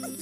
What's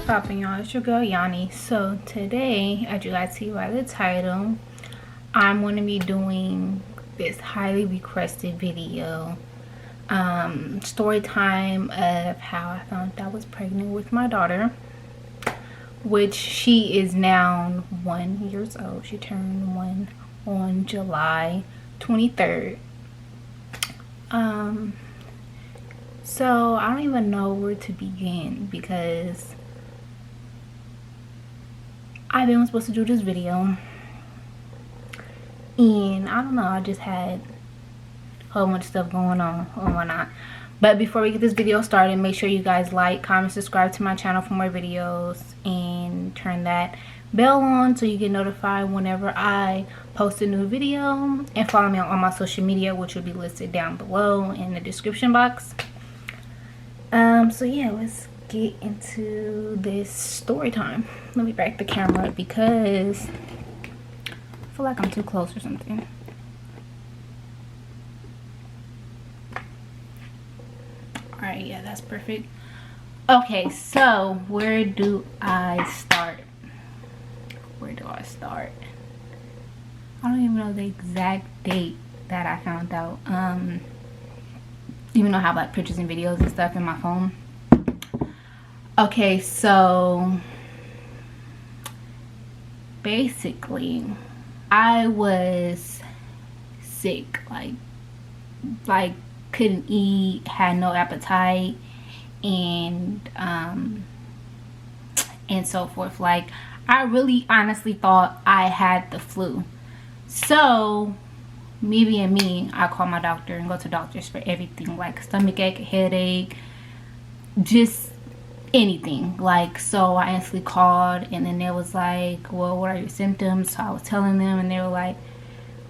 poppin', y'all? It's your girl Yanni. So today, as you guys see by the title, I'm going to be doing this highly requested video, story time of how I found I was pregnant with my daughter, which she is now 1 year old. She turned 1 on July 23rd. So I don't even know where to begin because I've been supposed to do this video and I don't know, I just had a whole bunch of stuff going on and whatnot. But before we get this video started, make sure you guys like, comment, subscribe to my channel for more videos, and turn that bell on so you get notified whenever I post a new video, and follow me on all my social media, which will be listed down below in the description box. So yeah, let's get into this story time. Let me back the camera up because I feel like I'm too close or something. Alright, yeah, that's perfect. Okay, so where do I start? Where do I start? I don't even know the exact date that I found out. Even though I have like pictures and videos and stuff in my phone. Okay, so basically I was sick, like couldn't eat, had no appetite, and so forth. Like I really honestly thought I had the flu. So me being me, I call my doctor and go to doctors for everything, like stomach ache, headache, just anything. Like, so I instantly called, and then they was like, well, what are your symptoms? So I was telling them, and they were like,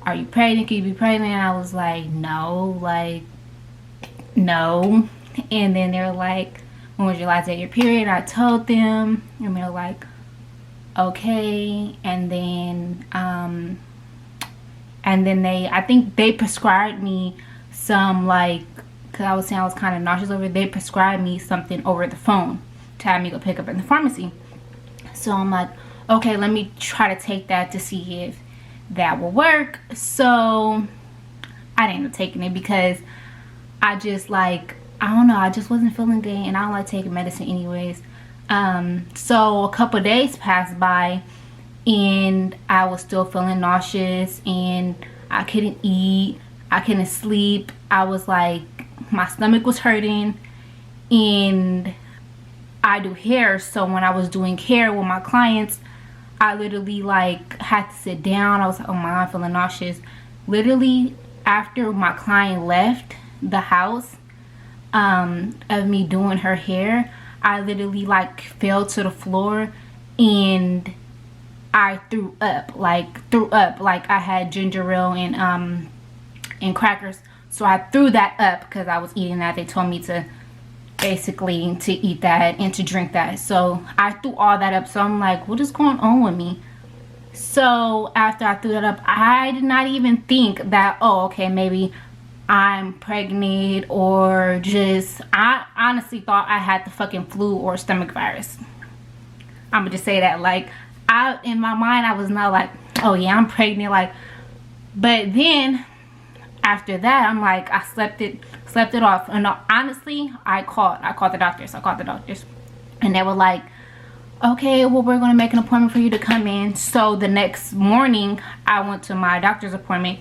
are you pregnant? Can you be pregnant? And I was like, no, no. And then they were like, when was your last day of your period? I told them, and they were like, okay. And then I think they prescribed me some, like, because I was saying I was kind of nauseous over it, they prescribed me something over the phone to have me go pick up in the pharmacy. So I'm like, okay, let me try to take that to see if that will work. So I didn't end up taking it because I just, like, I don't know, I just wasn't feeling good, and I don't like taking medicine anyways. So a couple days passed by and I was still feeling nauseous, and I couldn't eat, I couldn't sleep. I was like, my stomach was hurting, and I do hair, so when I was doing hair with my clients, I literally like had to sit down. I was like, oh my God, I'm feeling nauseous. Literally after my client left the house of me doing her hair, I literally like fell to the floor and I threw up like I had ginger ale and crackers. So I threw that up because I was eating that. They told me to basically to eat that and to drink that. So I threw all that up. So I'm like, what is going on with me? So after I threw that up, I did not even think that, oh, okay, maybe I'm pregnant, or just, I honestly thought I had the fucking flu or stomach virus. I'm gonna just say that, like, in my mind I was not like, oh yeah, I'm pregnant, like. But then after that, I'm like, I slept it off. And honestly, I called the doctors. And they were like, okay, well, we're gonna make an appointment for you to come in. So the next morning I went to my doctor's appointment.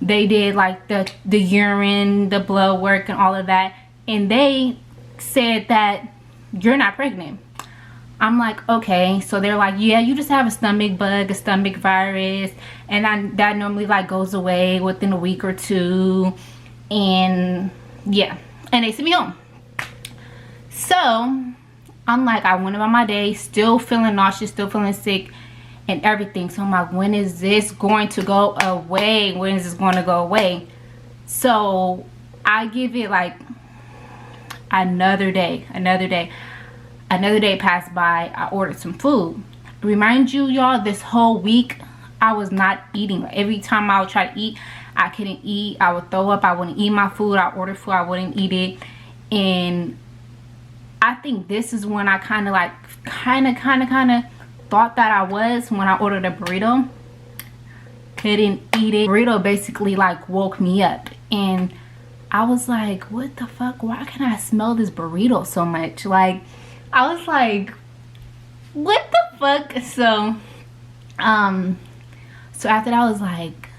They did like the urine, the blood work, and all of that, and they said that you're not pregnant. I'm like, okay. So they're like, yeah, you just have a stomach bug, a stomach virus, and that normally like goes away within a week or two. And yeah, and they sent me home. So I'm like, I went about my day, still feeling nauseous, still feeling sick and everything. So I'm like, when is this going to go away? When is this going to go away? So I give it like another day passed by. I ordered some food. Remind you, y'all, this whole week I was not eating. Every time I would try to eat, I couldn't eat. I would throw up. I wouldn't eat my food. I ordered food, I wouldn't eat it. And I think this is when I kind of thought that I was, when I ordered a burrito. Couldn't eat it. Burrito basically like woke me up, and I was like, what the fuck, why can I smell this burrito so much? Like, I was like, what the fuck? So after that, I was like,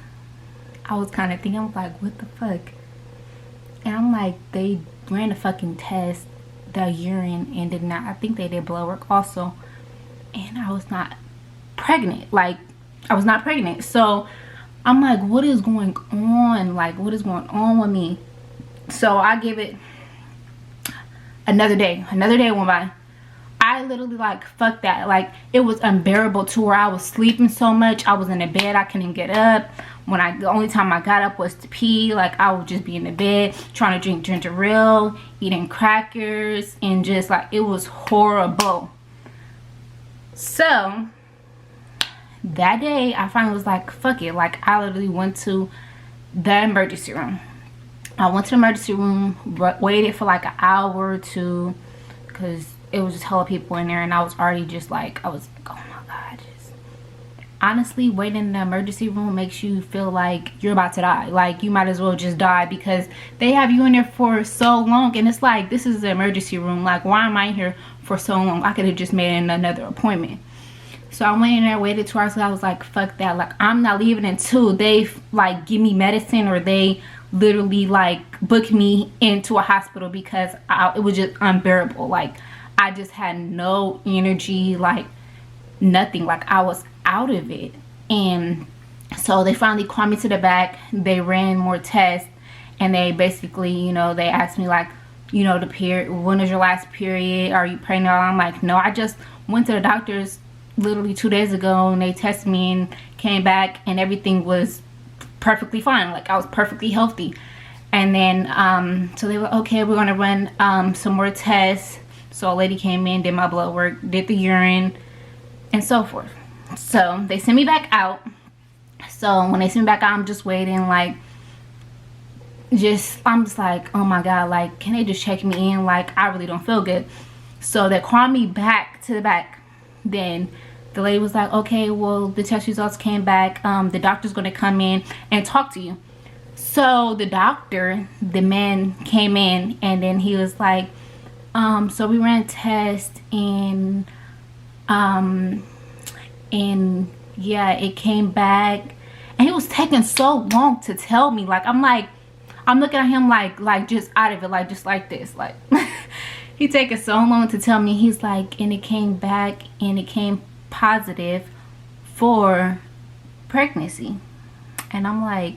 I was kind of thinking, I was like, what the fuck? And I'm like, they ran a fucking test, the urine, and did not, I think they did blood work also, and I was not pregnant. Like, I was not pregnant. So I'm like, what is going on? Like, what is going on with me? So I give it another day went by. I literally like, fuck that. Like, it was unbearable to where I was sleeping so much. I was in the bed, I couldn't get up. The only time I got up was to pee. Like, I would just be in the bed trying to drink ginger ale, eating crackers, and just like, it was horrible. So that day I finally was like, fuck it. Like, I literally went to the emergency room. I went to the emergency room, waited for like an hour or two, because it was just hella people in there, and I was already just like, I was like, oh my god. Just honestly, waiting in the emergency room makes you feel like you're about to die. Like, you might as well just die, because they have you in there for so long, and it's like, this is the emergency room. Like, why am I here for so long? I could have just made another appointment. So I went in there, waited 2 hours. I was like, fuck that. Like, I'm not leaving until they like give me medicine, or they literally like book me into a hospital, because it was just unbearable. Like, I just had no energy, like nothing. Like, I was out of it. And so they finally called me to the back. They ran more tests, and they basically, you know, they asked me like, you know, the period, when is your last period? Are you pregnant? I'm like, no, I just went to the doctor's literally 2 days ago, and they tested me and came back, and everything was perfectly fine. Like, I was perfectly healthy. And then so they were, okay, we're gonna run some more tests. So a lady came in, did my blood work, did the urine, and so forth. So they sent me back out. So when they sent me back out, I'm just waiting, like, I'm just like, oh my god, like, can they just check me in? Like, I really don't feel good. So they called me back to the back. Then the lady was like, okay, well, the test results came back. The doctor's gonna come in and talk to you. So the doctor, the man, came in, and then he was like, so we ran a test, and yeah, it came back. And he was taking so long to tell me. Like, I'm looking at him like just out of it, like just like this, like he taking so long to tell me. He's like, and it came back, and it came positive for pregnancy. And I'm like,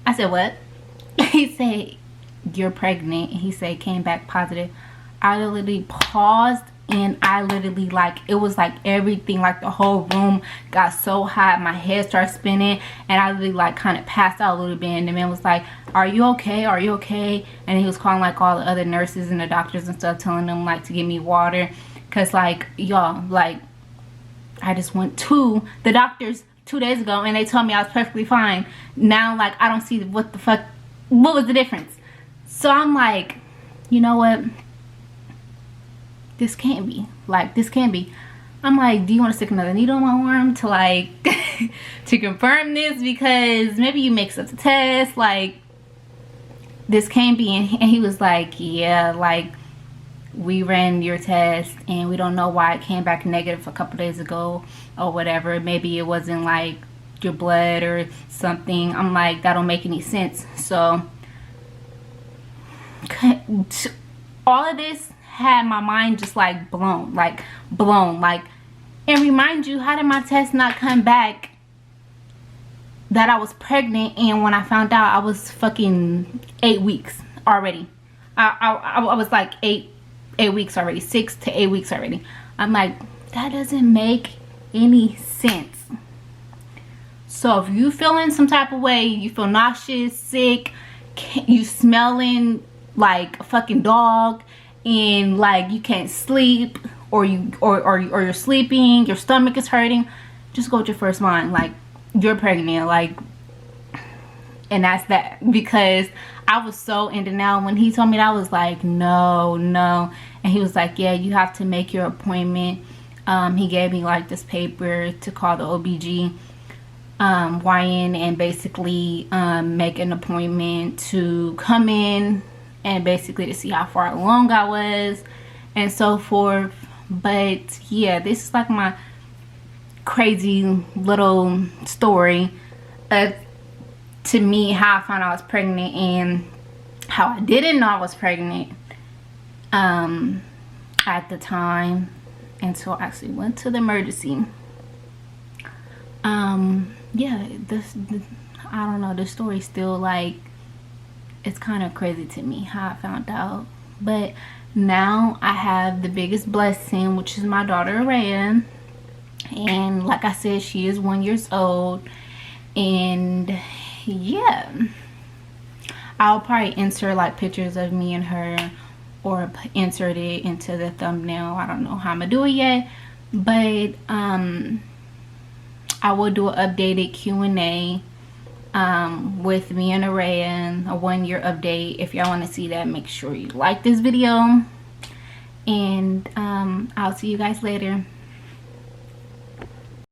I said, what? He said, you're pregnant. He said, came back positive. I literally paused, and I literally, like, it was like everything, like the whole room got so hot, my head started spinning, and I literally like kind of passed out a little bit. And the man was like, are you okay, are you okay? And he was calling like all the other nurses and the doctors and stuff, telling them like to give me water, because like, y'all, like, I just went to the doctors 2 days ago, and they told me I was perfectly fine. Now, like, I don't see what the fuck, what was the difference? So I'm like, you know what, this can't be. Like, this can't be. I'm like, do you want to stick another needle in my arm to like to confirm this? Because maybe you mixed up the test. Like, this can't be. And he was like, yeah, like, we ran your test, and we don't know why it came back negative a couple days ago or whatever. Maybe it wasn't like your blood or something. I'm like, that don't make any sense. So all of this had my mind just like blown. And remind you, how did my test not come back that I was pregnant, and when I found out I was fucking 8 weeks already? I was like 8 weeks already, 6 to 8 weeks already. I'm like, that doesn't make any sense. So if you feeling some type of way, you feel nauseous, sick, you smelling like a fucking dog, and like you can't sleep, or you're sleeping, your stomach is hurting, just go with your first mind, like, you're pregnant, like, and that's that. Because I was so in denial when he told me that. I was like, no, no. And he was like, yeah, you have to make your appointment. He gave me like this paper to call the OBG YN and basically make an appointment to come in and basically to see how far along I was and so forth. But yeah, this is like my crazy little story of, to me, how I found out I was pregnant and how I didn't know I was pregnant at the time until I actually went to the emergency. Yeah, I don't know, the story's still like, it's kind of crazy to me how I found out. But now I have the biggest blessing, which is my daughter Araya. And like I said, she is 1 year old. And yeah, I'll probably insert like pictures of me and her, or insert it into the thumbnail. I don't know how I'm gonna do it yet, but I will do an updated Q&A with me and Araya, a 1 year update. If y'all want to see that, make sure you like this video, and I'll see you guys later.